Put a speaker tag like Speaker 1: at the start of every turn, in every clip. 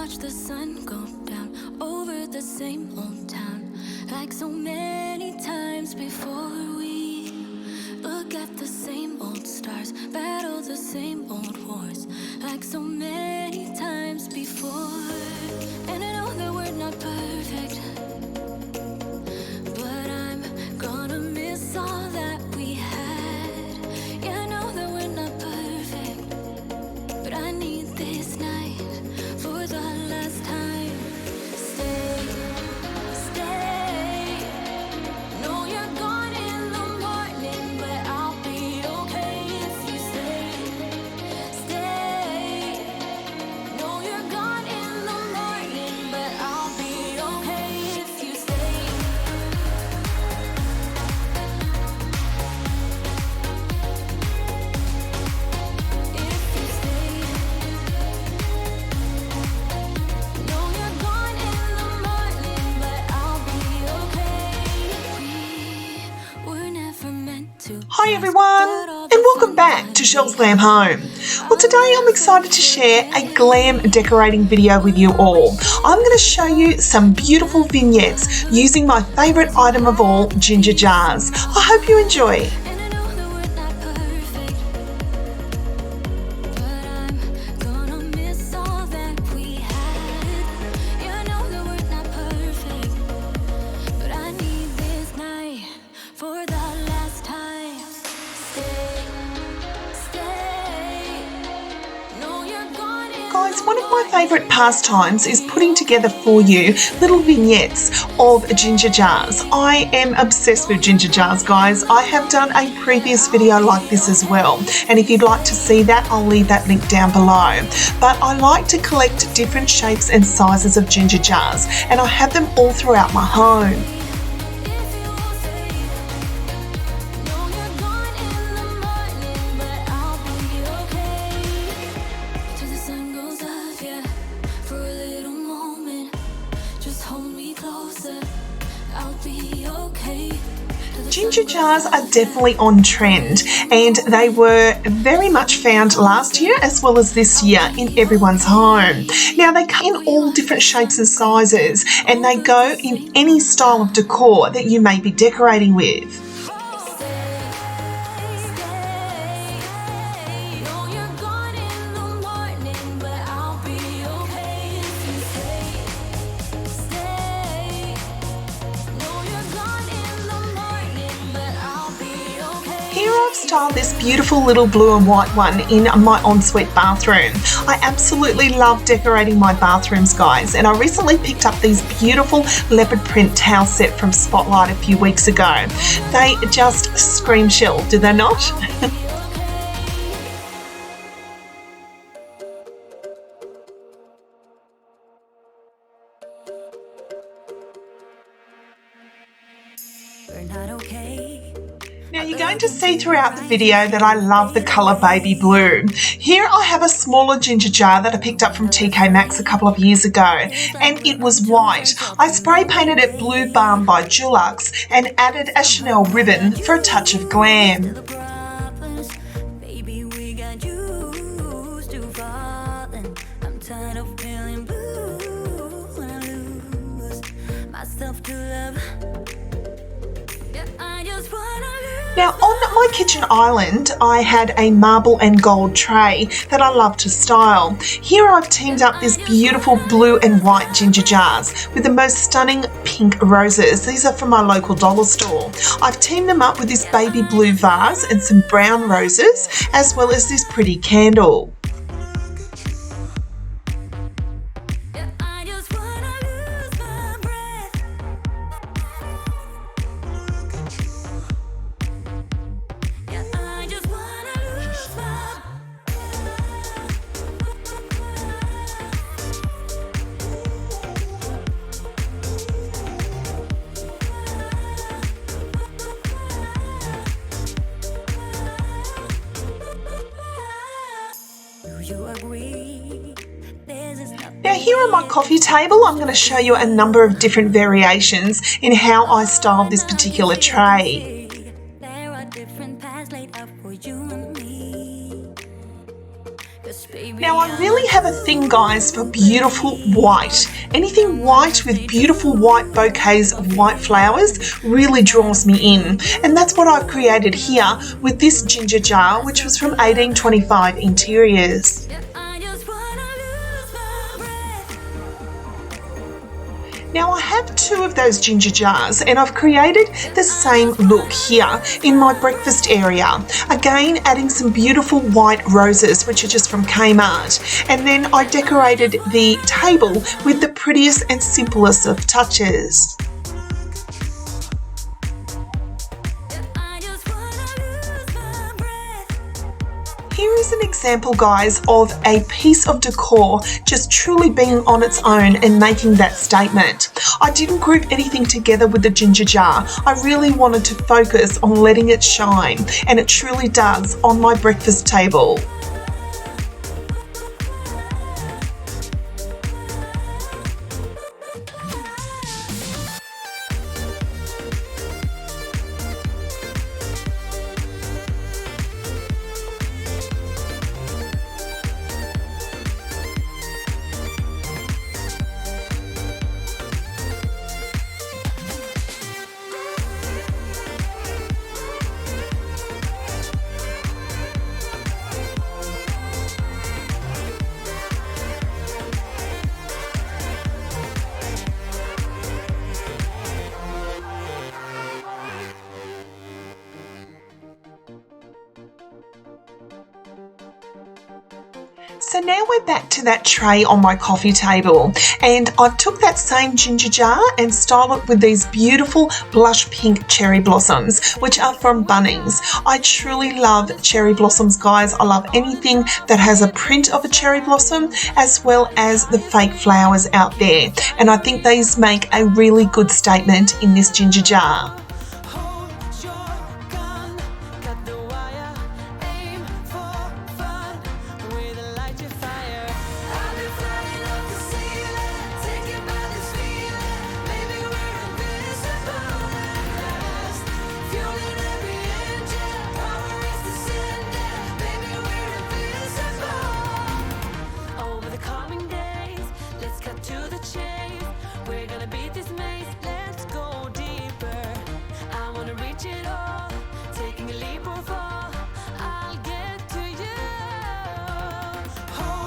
Speaker 1: watch the sun go down over the same old town, like so many times before. We look at the same old stars, battle the same old wars, like so many times before. And I know that we're not perfect, but I'm gonna miss all that we had. Yeah, I know that we're not perfect, but I need this night for the last time. Stay, stay. No, you're gone in the morning, but I'll be okay if you stay. Stay. No, you're gone in the morning, but I'll be okay if you stay. If you stay. No, you're gone in the morning, but I'll be okay. We were never meant to.
Speaker 2: Hi everyone, and welcome back to Chelle's Glam Home. Well, today I'm excited to share a glam decorating video with you all. I'm going to show you some beautiful vignettes using my favourite item of all, ginger jars. I hope you enjoy.
Speaker 1: And I know that we're not perfect, but I'm gonna miss all that we had. Yeah, I know that we're not perfect, but I need this night for the last time. Stay, stay. No, you're gone in.
Speaker 2: Guys, one of my favourite pastimes is putting together for you little vignettes of ginger jars. I am obsessed with ginger jars, guys. I have done a previous video like this as well, and if you'd like to see that, I'll leave that link down below. But I like to collect different shapes and sizes of ginger jars, and I have them all throughout my home.
Speaker 1: If you will stay. No, you're gone in the morning, but I'll be okay till the sun goes up. Yeah, for a little moment, just hold me closer. I'll be okay till the
Speaker 2: Ginger
Speaker 1: sun goes
Speaker 2: jars
Speaker 1: up.
Speaker 2: are definitely on trend, and they were very much found last year as well as this year in everyone's home. Now, they come in all different shapes and sizes, and they go in any style of decor that you may be decorating with.
Speaker 1: No, you're gone in the morning, but I'll be okay if you stay. Stay. No, you're gone in the morning, but I'll be okay.
Speaker 2: Here I've styled this beautiful little blue and white one in my ensuite bathroom. I absolutely love decorating my bathrooms, guys, and I recently picked up these beautiful leopard print towel set from Spotlight a few weeks ago. They just scream Chelle, do they not?
Speaker 1: We're not okay.
Speaker 2: Now, you're going to see throughout the video that I love the colour baby blue. Here I have a smaller ginger jar that I picked up from TK Maxx a couple of years ago, and it was white. I spray painted it Blue Balm by Dulux and added a Chanel ribbon for a touch of glam.
Speaker 1: The problems, baby, we got used to falling. I'm tired of feeling blue when I lose myself to love. Yeah, I just wanna lose.
Speaker 2: Now, on my kitchen island, I had a marble and gold tray that I love to style. Here I've teamed up this beautiful blue and white ginger jars with the most stunning pink roses. These are from my local dollar store. I've teamed them up with this baby blue vase and some brown roses, as well as this pretty candle.
Speaker 1: Yeah, I just wanna lose my breath. Yeah, I just wanna lose my. Do you agree? This is nothing.
Speaker 2: Now, here on my coffee table, I'm going to show you a number of different variations in how I styled this particular tray.
Speaker 1: There are different paths laid out for you and me. 'Cause
Speaker 2: Now I really have a thing, guys, for beautiful white. Anything white with beautiful white bouquets of white flowers really draws me in. And that's what I've created here with this ginger jar, which was from 1825 Interiors. Now I have two of those ginger jars and I've created the same look here in my breakfast area. Again, adding some beautiful white roses, which are just from Kmart. And then I decorated the table with the prettiest and simplest of touches. Here is an example, guys, of a piece of decor just truly being on its own and making that statement. I didn't group anything together with the ginger jar. I really wanted to focus on letting it shine, and it truly does on my breakfast table. So now we're back to that tray on my coffee table, and I've took that same ginger jar and styled it with these beautiful blush pink cherry blossoms, which are from Bunnings. I truly love cherry blossoms, guys. I love anything that has a print of a cherry blossom, as well as the fake flowers out there, and I think these make a really good statement in this ginger jar.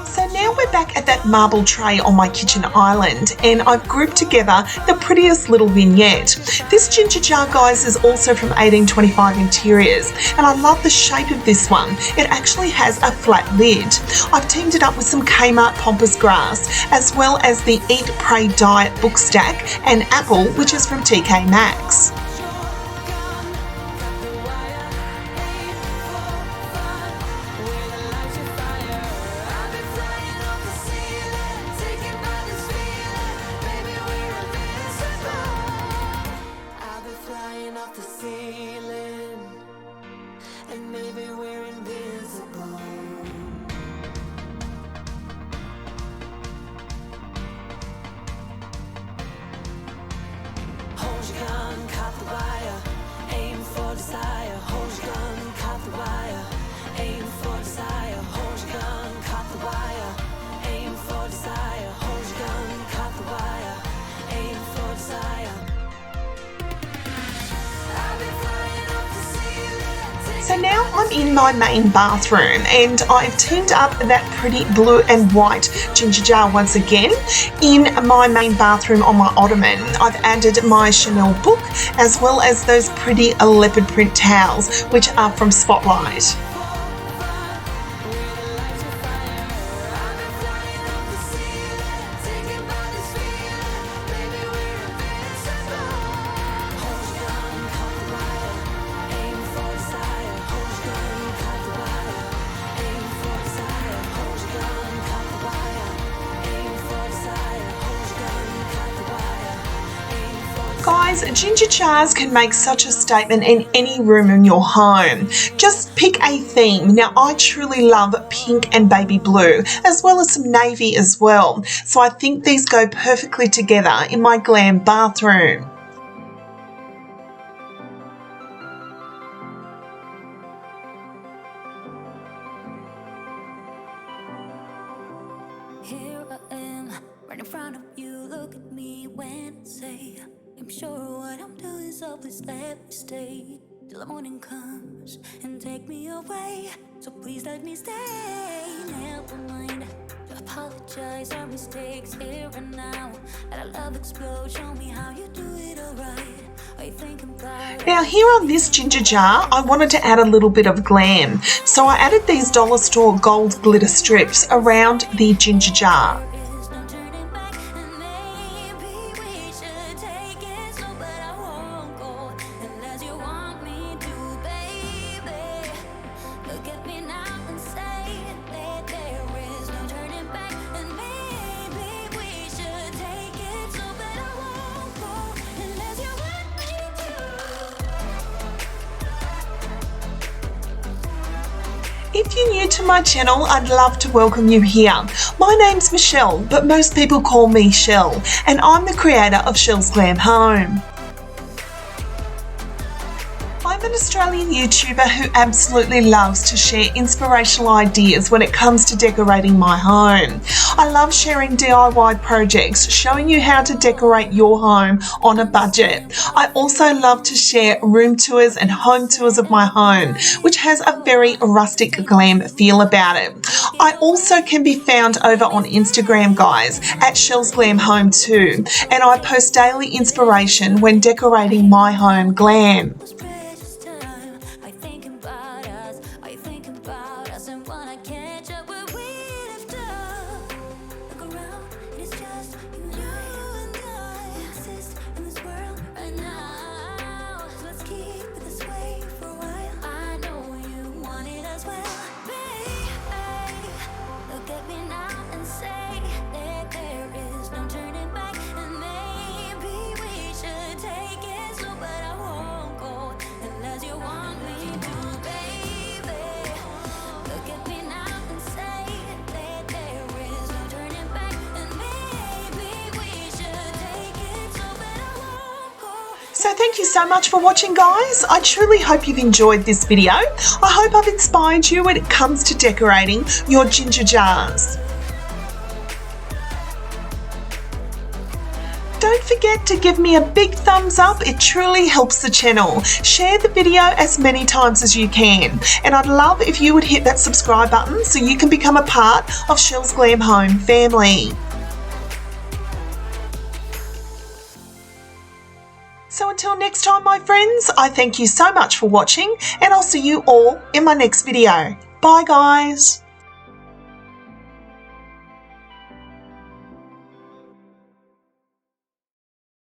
Speaker 2: So now we're back at that marble tray on my kitchen island, and I've grouped together the prettiest little vignette. This ginger jar, guys, is also from 1825 Interiors, and I love the shape of this one. It actually has a flat lid. I've teamed it up with some Kmart pampas grass, as well as the Eat, Pray, Diet book stack and apple, which is from TK Maxx. So now I'm in my main bathroom, and I've teamed up that pretty blue and white ginger jar once again in my main bathroom on my ottoman. I've added my Chanel book, as well as those pretty leopard print towels, which are from Spotlight. Guys, ginger jars can make such a statement in any room in your home. Just pick a theme. Now, I truly love pink and baby blue, as well as some navy as well. So I think these go perfectly together in my glam bathroom.
Speaker 1: Here I am, right in front of you. Look at me when I say I'm sure what I'm doing, so please let me stay till the morning comes and take me away. So please let me stay. Never mind to apologize, our mistakes here and now. Let our love explode. Show me how you do it alright. Are you thinking about
Speaker 2: Now here on this ginger jar, I wanted to add a little bit of glam. So I added these dollar store gold glitter strips around the ginger jar.
Speaker 1: there is no turning back, and maybe we should take it slow, but I won't go unless you want me to, baby. Look at me now and say that there is no turning back, and maybe we should take it slow, but I won't go unless you want me to.
Speaker 2: If you're new to my channel, I'd love to welcome you here. My name's Michelle, but most people call me Chelle, and I'm the creator of Chelle's Glam Home. I'm an Australian YouTuber who absolutely loves to share inspirational ideas when it comes to decorating my home. I love sharing DIY projects, showing you how to decorate your home on a budget. I also love to share room tours and home tours of my home, which has a very rustic glam feel about it. I also can be found over on Instagram, guys, at Chelle's Glam Home too, and I post daily inspiration when decorating my home glam.
Speaker 1: Precious time. Are you thinking about us? Are you thinking about us? And wanna catch up where we left off? Look around, it's just you and I. Exist in this world right now. So let's keep it this way for a while. I know you want it as well, baby. Look at me now and say that there is no turning back, and maybe we should take it slow, but I won't go unless you want me to, baby. Look at me now and say that there is no turning back, and maybe we should take it slow, but I won't go.
Speaker 2: So thank you so much for watching, guys. I truly hope you've enjoyed this video. I hope I've inspired you when it comes to decorating your ginger jars. Don't forget to give me a big thumbs up, it truly helps the channel. Share the video as many times as you can. And I'd love if you would hit that subscribe button so you can become a part of Chelle's Glam Home family. So until next time, my friends, I thank you so much for watching, and I'll see you all in my next video. Bye, guys.